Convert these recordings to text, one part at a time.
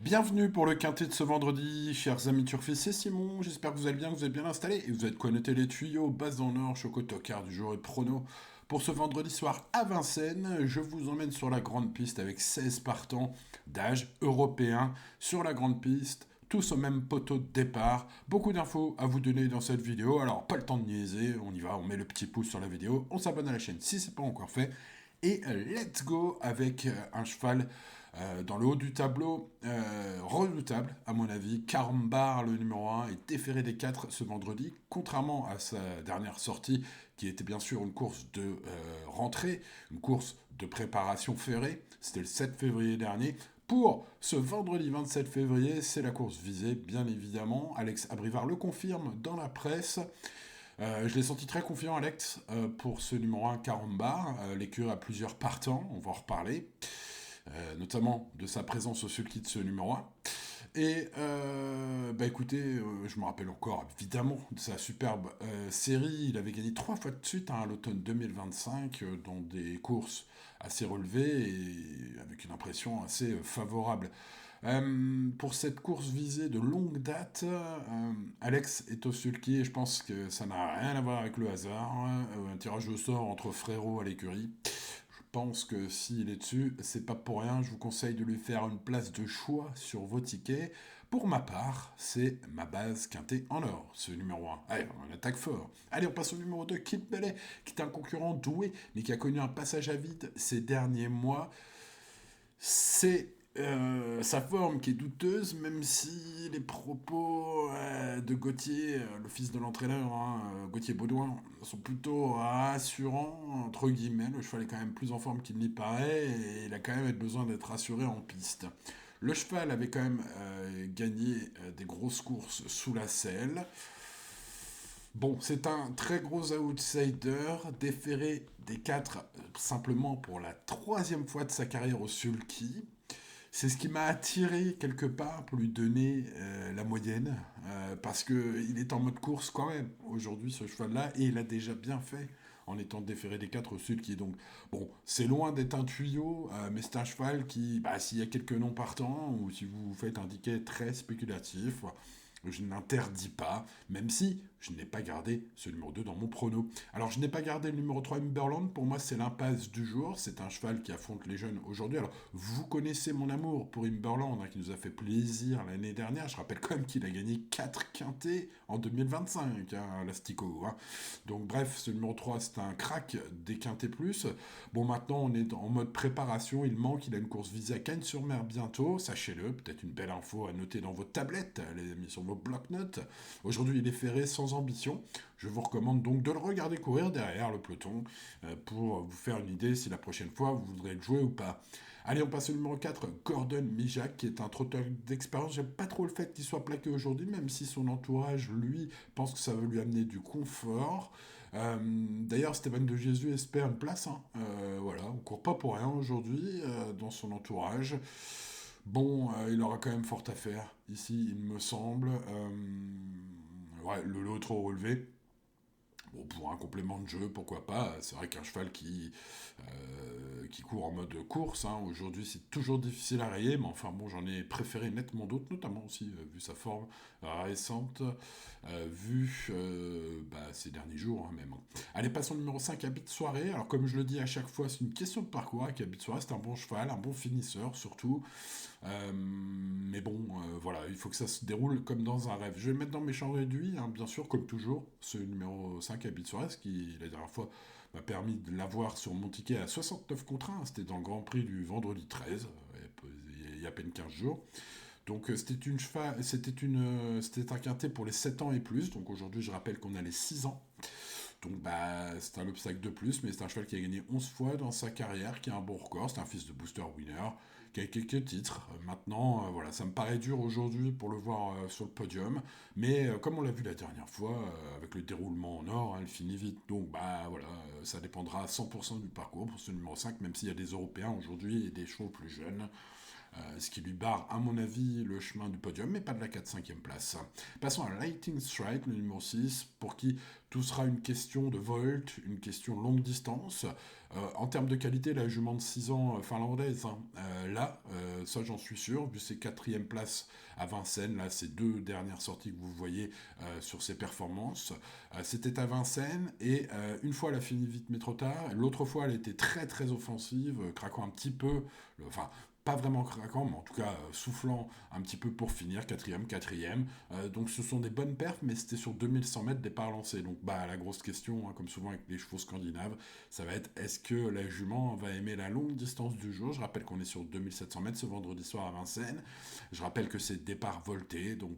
Bienvenue pour le quintet de ce vendredi, chers amis turfis, c'est Simon, j'espère que vous allez bien, que vous êtes bien installés et vous êtes connectés les tuyaux, base dans le nord, choco tocard du jour et prono. Pour ce vendredi soir à Vincennes, je vous emmène sur la grande piste avec 16 partants d'âge européen sur la grande piste, tous au même poteau de départ. Beaucoup d'infos à vous donner dans cette vidéo, alors pas le temps de niaiser, on y va, on met le petit pouce sur la vidéo, on s'abonne à la chaîne si c'est pas encore fait. Et let's go avec un cheval dans le haut du tableau, redoutable à mon avis. Carambar, le numéro 1, est déféré des 4 ce vendredi, contrairement à sa dernière sortie, qui était bien sûr une course de rentrée, une course de préparation ferrée. C'était le 7 février dernier. Pour ce vendredi 27 février, c'est la course visée, bien évidemment. Alex Abrivard le confirme dans la presse. Je l'ai senti très confiant, Alex, pour ce numéro 1 Carambar. L'écurie a plusieurs partants, on va en reparler, notamment de sa présence au sulky de ce numéro 1. Et bah écoutez, je me rappelle encore évidemment de sa superbe série. Il avait gagné 3 fois de suite à l'automne 2025 dans des courses assez relevées et avec une impression assez favorable. Pour cette course visée de longue date, Alex est au sulky et je pense que ça n'a rien à voir avec le hasard. Un tirage au sort entre frérots à l'écurie. Je pense que s'il est dessus, c'est pas pour rien. Je vous conseille de lui faire une place de choix sur vos tickets. Pour ma part, c'est ma base quintée en or, ce numéro 1. Allez, on attaque fort. Allez, on passe au numéro 2, Kid Bellet, qui est un concurrent doué, mais qui a connu un passage à vide ces derniers mois. C'est sa forme qui est douteuse, même si les propos de Gauthier, le fils de l'entraîneur, Gauthier Baudouin, sont plutôt rassurants, entre guillemets. Le cheval est quand même plus en forme qu'il n'y paraît et il a quand même besoin d'être rassuré en piste. Le cheval avait quand même gagné des grosses courses sous la selle. Bon, c'est un très gros outsider, déféré des 4 simplement pour la troisième fois de sa carrière au sulky. C'est ce qui m'a attiré quelque part pour lui donner la moyenne, parce qu'il est en mode course quand même aujourd'hui ce cheval-là, et il a déjà bien fait en étant déféré des 4 au sulky. Donc bon, c'est loin d'être un tuyau, mais c'est un cheval qui, bah, s'il y a quelques noms partants, ou si vous faites un ticket très spéculatif, je n'interdis pas, même si je n'ai pas gardé ce numéro 2 dans mon prono. Alors, je n'ai pas gardé le numéro 3 Timberland. Pour moi, c'est l'impasse du jour. C'est un cheval qui affronte les jeunes aujourd'hui. Alors, vous connaissez mon amour pour Timberland, qui nous a fait plaisir l'année dernière. Je rappelle quand même qu'il a gagné 4 quintés en 2025, à l'Astico. Donc, bref, ce numéro 3, c'est un crack des quintés plus. Bon, maintenant, on est en mode préparation. Il manque, il a une course visée à Cagnes-sur-Mer bientôt. Sachez-le, peut-être une belle info à noter dans vos tablettes, les amis, sur vos bloc-notes. Aujourd'hui, il est ferré sans ambition. Je vous recommande donc de le regarder courir derrière le peloton pour vous faire une idée si la prochaine fois vous voudrez le jouer ou pas. Allez, on passe au numéro 4, Gordon Mijak, qui est un trotteur d'expérience. J'aime pas trop le fait qu'il soit plaqué aujourd'hui, même si son entourage, lui, pense que ça va lui amener du confort. D'ailleurs, Stéphane de Jésus espère une place. Voilà, on court pas pour rien aujourd'hui dans son entourage. Bon, il aura quand même fort à faire ici, il me semble. Ouais, le lot trop relevé. Bon, pour un complément de jeu, pourquoi pas. C'est vrai qu'un cheval qui court en mode course, aujourd'hui c'est toujours difficile à rayer, mais enfin bon, j'en ai préféré nettement d'autres, notamment aussi vu sa forme récente, vu bah, ces derniers jours même. Allez, passons au numéro 5, Habit de Soirée. Alors comme je le dis à chaque fois, c'est une question de parcours avec Habit de Soirée, c'est un bon cheval, un bon finisseur surtout. Mais bon, voilà, il faut que ça se déroule comme dans un rêve. Je vais le mettre dans mes champs réduits, bien sûr, comme toujours, ce numéro 5 Habit Soirée, qui la dernière fois m'a permis de l'avoir sur mon ticket à 69 contre 1. C'était dans le Grand Prix du vendredi 13, il y a à peine 15 jours. Donc c'était un quintet pour les 7 ans et plus. Donc aujourd'hui, je rappelle qu'on a les 6 ans. Donc bah, c'est un obstacle de plus, mais c'est un cheval qui a gagné 11 fois dans sa carrière, qui a un bon record. C'est un fils de booster winner, qui a quelques titres. Maintenant, voilà, ça me paraît dur aujourd'hui pour le voir sur le podium. Mais comme on l'a vu la dernière fois, avec le déroulement en or, il finit vite. Donc bah voilà, ça dépendra à 100% du parcours pour ce numéro 5, même s'il y a des Européens aujourd'hui et des chevaux plus jeunes. ce qui lui barre, à mon avis, le chemin du podium, mais pas de la 4-5e place. Passons à Lightning Strike, le numéro 6, pour qui tout sera une question de volt, une question longue distance. En termes de qualité, la jument de 6 ans finlandaise, hein, ça j'en suis sûr, vu ses 4e places à Vincennes, là, ces 2 dernières sorties que vous voyez sur ses performances. C'était à Vincennes, et une fois elle a fini vite mais trop tard, l'autre fois elle était très très offensive, craquant un petit peu, enfin pas vraiment craquant, mais en tout cas soufflant un petit peu pour finir, quatrième. Donc ce sont des bonnes perfs, mais c'était sur 2100 mètres départ lancé. Donc la grosse question, hein, comme souvent avec les chevaux scandinaves, ça va être est-ce que la jument va aimer la longue distance du jour? Je rappelle qu'on est sur 2700 mètres ce vendredi soir à Vincennes. Je rappelle que c'est départ volté, donc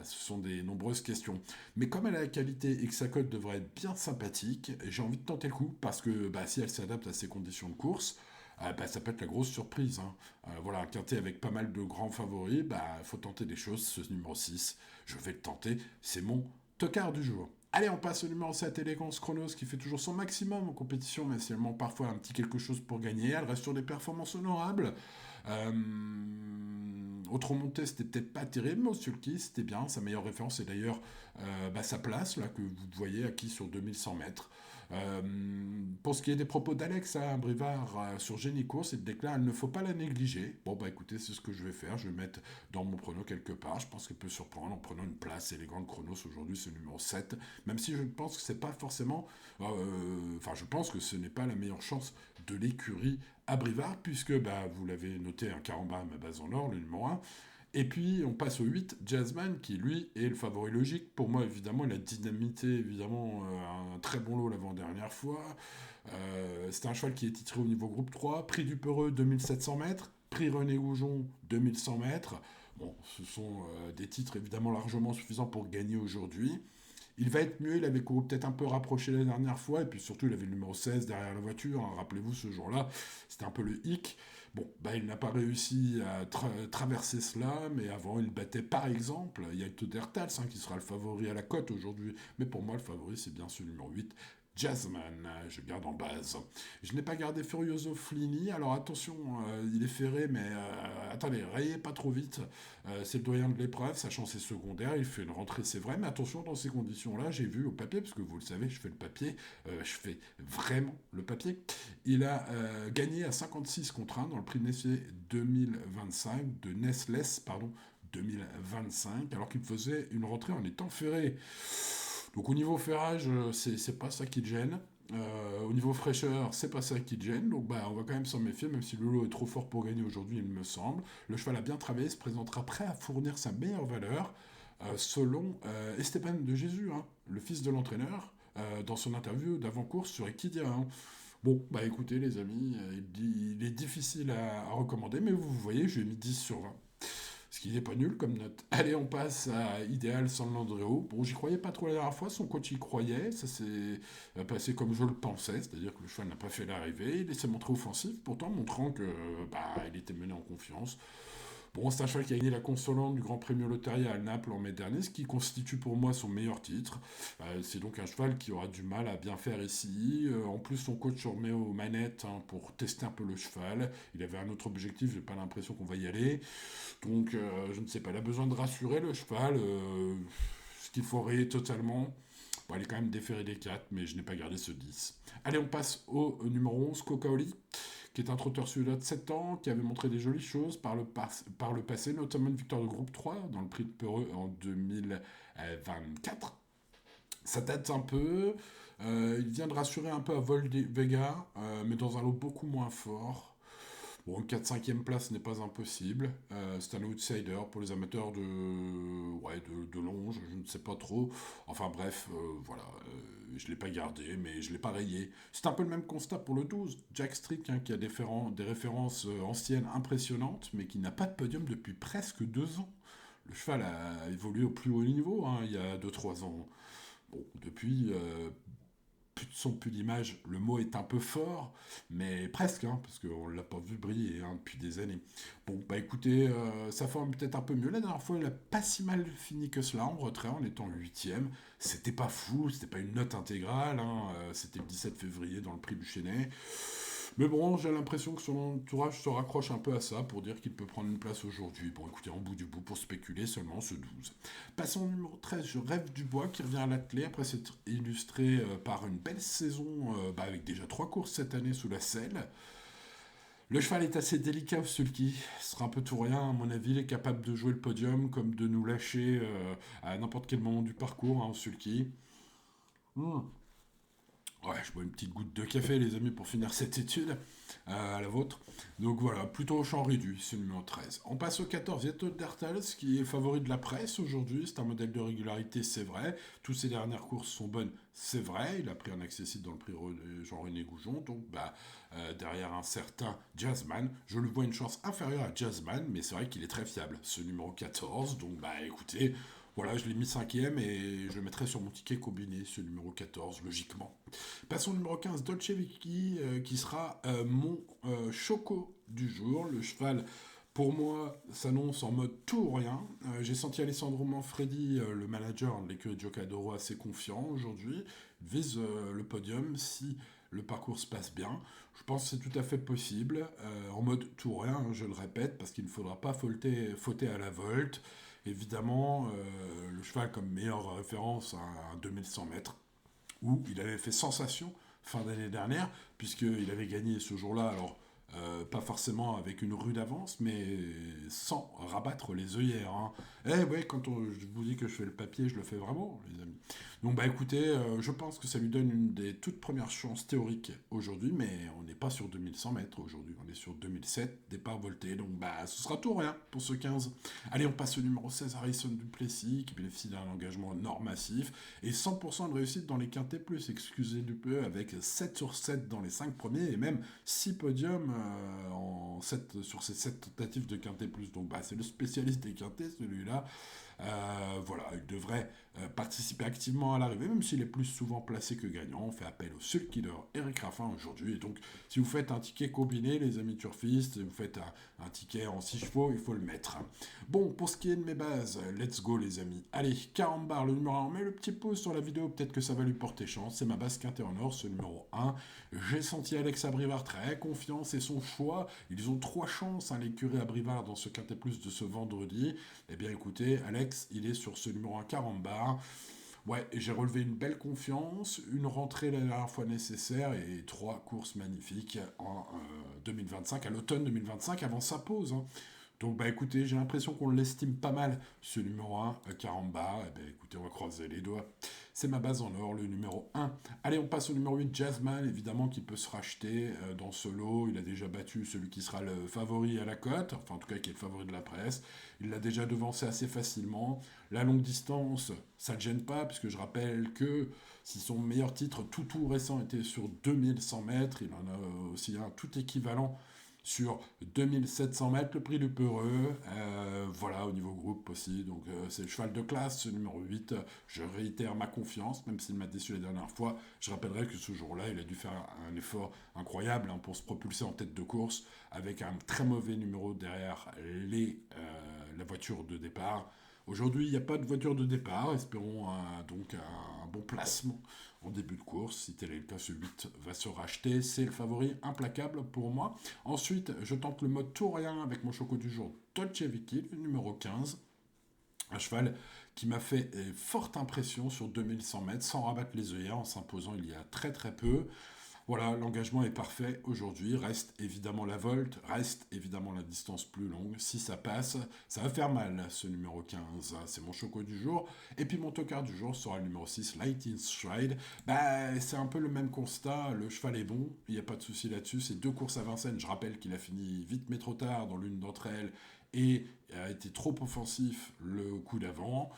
ce sont des nombreuses questions. Mais comme elle a la qualité et que sa cote devrait être bien sympathique, j'ai envie de tenter le coup, parce que si elle s'adapte à ses conditions de course, ça peut être la grosse surprise. Hein. Voilà, un quintet avec pas mal de grands favoris, faut tenter des choses. Ce numéro 6, je vais le tenter. C'est mon tocard du jour. Allez, on passe au numéro 7, Elegance Chronos, qui fait toujours son maximum en compétition, mais seulement parfois un petit quelque chose pour gagner. Elle reste sur des performances honorables. Autre montée, c'était peut-être pas terrible, mais au sulky, c'était bien. Sa meilleure référence est d'ailleurs sa place, là, que vous voyez acquis sur 2100 mètres. Pour ce qui est des propos d'Alex à Brivard sur Génicourse, il déclare: il ne faut pas la négliger. Bon, écoutez, c'est ce que je vais faire. Je vais mettre dans mon prono quelque part. Je pense qu'elle peut surprendre en prenant une place élégante. Chronos aujourd'hui, c'est le numéro 7. Même si je pense que c'est pas forcément. Je pense que ce n'est pas la meilleure chance de l'écurie à Brivard, puisque vous l'avez noté, un caramba à ma base en or, le numéro 1. Et puis on passe au 8, Jazzman, qui lui est le favori logique. Pour moi, évidemment, il a dynamité évidemment un très bon lot l'avant-dernière fois. C'est un cheval qui est titré au niveau groupe 3, prix du Peureux 2700 mètres, prix René Goujon 2100 mètres. Bon, ce sont des titres évidemment largement suffisants pour gagner aujourd'hui. Il va être mieux, il avait couru peut-être un peu rapproché la dernière fois, et puis surtout il avait le numéro 16 derrière la voiture, hein, rappelez-vous ce jour-là, c'était un peu le hic. Bon, il n'a pas réussi à traverser cela, mais avant il battait par exemple Yaito Dertals, hein, qui sera le favori à la cote aujourd'hui, mais pour moi le favori c'est bien ce numéro 8, Jazzman, je garde en base. Je n'ai pas gardé Furioso Flini, alors attention, il est ferré, mais attendez, rayez pas trop vite. C'est le doyen de l'épreuve, sachant ses secondaires, il fait une rentrée, c'est vrai, mais attention, dans ces conditions-là, j'ai vu au papier, parce que vous le savez, je fais le papier, je fais vraiment le papier. Il a gagné à 56 contre 1 dans le prix de Nestlé 2025, de Nestlé, pardon, 2025, alors qu'il faisait une rentrée en étant ferré. Donc au niveau ferrage, c'est pas ça qui te gêne. Au niveau fraîcheur, c'est pas ça qui te gêne. Donc on va quand même s'en méfier, même si Lolo est trop fort pour gagner aujourd'hui, il me semble. Le cheval a bien travaillé, se présentera prêt à fournir sa meilleure valeur, selon Esteban de Jésus, hein, le fils de l'entraîneur, dans son interview d'avant-course sur Equidia. Hein. Bon, écoutez les amis, il est difficile à recommander, mais vous voyez, je lui ai mis 10 sur 20. Ce qui n'est pas nul comme note. Allez, on passe à Idéal San Landreo. Bon, j'y croyais pas trop la dernière fois, son coach y croyait, ça s'est passé comme je le pensais, c'est-à-dire que le cheval n'a pas fait l'arrivée, il s'est montré offensif, pourtant montrant que il était mené en confiance. Bon, c'est un cheval qui a gagné la consolante du Grand Premio Loteria à Naples en mai dernier, ce qui constitue pour moi son meilleur titre. C'est donc un cheval qui aura du mal à bien faire ici. En plus, son coach remet aux manettes, hein, pour tester un peu le cheval. Il avait un autre objectif, j'ai pas l'impression qu'on va y aller. Donc, je ne sais pas, il a besoin de rassurer le cheval, ce qu'il faut rayer totalement. Bon, il est quand même déféré des 4, mais je n'ai pas gardé ce 10. Allez, on passe au numéro 11, Cocaoli, qui est un trotteur suédois de 7 ans, qui avait montré des jolies choses par le passé, notamment une victoire de groupe 3 dans le prix de Peureux en 2024. Ça date un peu, il vient de rassurer un peu à Vol Vega, mais dans un lot beaucoup moins fort. Bon, une 4-5e place n'est pas impossible. C'est un outsider pour les amateurs de longe, je ne sais pas trop. Enfin bref, voilà, je ne l'ai pas gardé, mais je ne l'ai pas rayé. C'est un peu le même constat pour le 12. Jack Strick, hein, qui a des références anciennes impressionnantes, mais qui n'a pas de podium depuis presque 2 ans. Le cheval a évolué au plus haut niveau, hein, il y a 2-3 ans. Bon, depuis, plus de son, plus d'image, le mot est un peu fort, mais presque, hein, parce qu'on ne l'a pas vu briller, hein, depuis des années. Bon, écoutez, ça forme peut-être un peu mieux. La dernière fois, il n'a pas si mal fini que cela, en retrait, en étant 8ème. C'était pas fou, c'était pas une note intégrale, hein, c'était le 17 février dans le prix du Chênay. Mais bon, j'ai l'impression que son entourage se raccroche un peu à ça pour dire qu'il peut prendre une place aujourd'hui. Bon, écoutez, en bout du bout, pour spéculer seulement ce 12. Passons au numéro 13, je rêve du bois qui revient à l'attelé après s'être illustré par une belle saison avec déjà 3 courses cette année sous la selle. Le cheval est assez délicat au sulky, ce sera un peu tout rien à mon avis, il est capable de jouer le podium comme de nous lâcher à n'importe quel moment du parcours au sulky. Hmm. Ouais, je bois une petite goutte de café, les amis, pour finir cette étude, à la vôtre. Donc voilà, plutôt au champ réduit, c'est le numéro 13. On passe au 14, Yeto Dertals, qui est favori de la presse aujourd'hui. C'est un modèle de régularité, c'est vrai. Toutes ses dernières courses sont bonnes, c'est vrai. Il a pris un accessible dans le prix Jean-René Goujon. Donc derrière un certain Jazzman, je lui vois une chance inférieure à Jazzman, mais c'est vrai qu'il est très fiable, ce numéro 14. Donc écoutez, voilà, je l'ai mis cinquième et je le mettrai sur mon ticket combiné, ce numéro 14, logiquement. Passons au numéro 15, Dolce Vicky, qui sera mon choco du jour. Le cheval, pour moi, s'annonce en mode tout ou rien. J'ai senti Alessandro Manfredi, le manager de l'écurie Giocadoro, assez confiant aujourd'hui. Il vise le podium si le parcours se passe bien. Je pense que c'est tout à fait possible, en mode tout ou rien, je le répète, parce qu'il ne faudra pas fauter à la volte. Évidemment, le cheval comme meilleure référence à un 2100 mètres où il avait fait sensation fin d'année dernière, puisqu'il avait gagné ce jour-là, alors pas forcément avec une rude avance, mais sans rabattre les œillères. Hein. Eh ouais, je vous dis que je fais le papier, je le fais vraiment, les amis. Donc écoutez, je pense que ça lui donne une des toutes premières chances théoriques aujourd'hui, mais on n'est pas sur 2100 mètres aujourd'hui, on est sur 2007, départ volté, donc ce sera tout ou rien pour ce 15. Allez, on passe au numéro 16, Harrison Duplessis, qui bénéficie d'un engagement nord massif, et 100% de réussite dans les quintés plus, excusez du peu, avec 7 sur 7 dans les 5 premiers, et même 6 podiums sur ces 7 tentatives de quintés plus. Donc c'est le spécialiste des quintés, celui-là. Voilà, il devrait participer activement à l'arrivée, même s'il est plus souvent placé que gagnant. On fait appel au seul killer Eric Raffin aujourd'hui. Et donc, si vous faites un ticket combiné, les amis turfistes, vous faites un ticket en 6 chevaux, il faut le mettre. Bon, pour ce qui est de mes bases, let's go les amis. Allez, Carambar, le numéro 1, on met le petit pouce sur la vidéo, peut-être que ça va lui porter chance. C'est ma base quintet en or, ce numéro 1. J'ai senti Alex Abrivard très confiant, c'est son choix. Ils ont 3 chances, l'écurie Abrivard, dans ce quintet plus de ce vendredi. Eh bien écoutez, Alex, il est sur ce numéro 1 Carambar. Ouais, j'ai relevé une belle confiance, une rentrée la dernière fois nécessaire et 3 courses magnifiques en 2025, à l'automne 2025, avant sa pause. Hein. Donc écoutez, j'ai l'impression qu'on l'estime pas mal, ce numéro 1, Caramba. Eh bien écoutez, on va croiser les doigts. C'est ma base en or, le numéro 1. Allez, on passe au numéro 8, Jazzman, évidemment, qui peut se racheter dans ce lot. Il a déjà battu celui qui sera le favori à la cote, enfin en tout cas qui est le favori de la presse. Il l'a déjà devancé assez facilement. La longue distance, ça ne gêne pas, puisque je rappelle que si son meilleur titre tout récent était sur 2100 mètres, il en a aussi un tout équivalent sur 2700 mètres, le prix du Peureux, voilà, au niveau groupe aussi, donc c'est le cheval de classe, ce numéro 8, je réitère ma confiance, même s'il m'a déçu la dernière fois, je rappellerai que ce jour-là, il a dû faire un effort incroyable pour se propulser en tête de course, avec un très mauvais numéro derrière la voiture de départ. Aujourd'hui, il n'y a pas de voiture de départ, espérons donc un bon placement en début de course. Si tel est le cas, ce 8 va se racheter. C'est le favori implacable pour moi. Ensuite, je tente le mode tout rien avec mon choco du jour, Dolce Vicky, le numéro 15. Un cheval qui m'a fait forte impression sur 2100 mètres, sans rabattre les œillères, en s'imposant il y a très très peu. Voilà, l'engagement est parfait aujourd'hui. Reste évidemment la volte, reste évidemment la distance plus longue. Si ça passe, ça va faire mal, ce numéro 15. C'est mon choco du jour. Et puis mon tocard du jour sera le numéro 6, Lightning Stride. C'est un peu le même constat. Le cheval est bon, il n'y a pas de souci là-dessus. C'est 2 courses à Vincennes. Je rappelle qu'il a fini vite mais trop tard dans l'une d'entre elles et a été trop offensif le coup d'avant.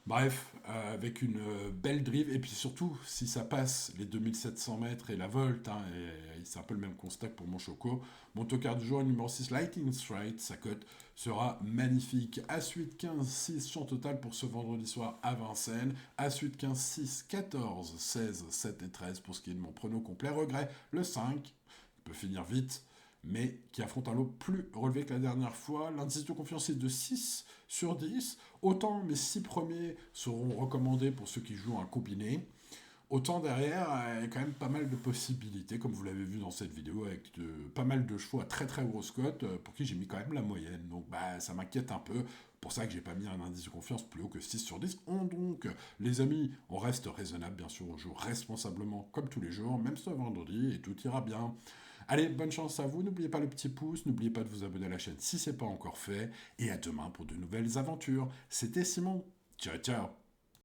Bref, avec une belle drive, et puis surtout, si ça passe les 2700 mètres et la volte, et c'est un peu le même constat que pour mon choco, mon tocard du jour, numéro 6, Lightning Strike, sa cote sera magnifique. As-8, 15, 6, champ total pour ce vendredi soir à Vincennes. As-8, 15, 6, 14, 16, 7 et 13 pour ce qui est de mon prono complet. Regret, le 5, il peut finir vite, mais qui affronte un lot plus relevé que la dernière fois. L'indice de confiance est de 6 sur 10. Autant mes 6 premiers seront recommandés pour ceux qui jouent un combiné. Autant derrière, il y a quand même pas mal de possibilités, comme vous l'avez vu dans cette vidéo, avec pas mal de chevaux à très très grosse cote, pour qui j'ai mis quand même la moyenne. Donc bah, ça m'inquiète un peu. Pour ça que j'ai pas mis un indice de confiance plus haut que 6 sur 10. Donc, les amis, on reste raisonnable, bien sûr, on joue responsablement comme tous les jours, même ce vendredi, et tout ira bien. Allez, bonne chance à vous, n'oubliez pas le petit pouce, n'oubliez pas de vous abonner à la chaîne si c'est pas encore fait, et à demain pour de nouvelles aventures. C'était Simon. Ciao ciao.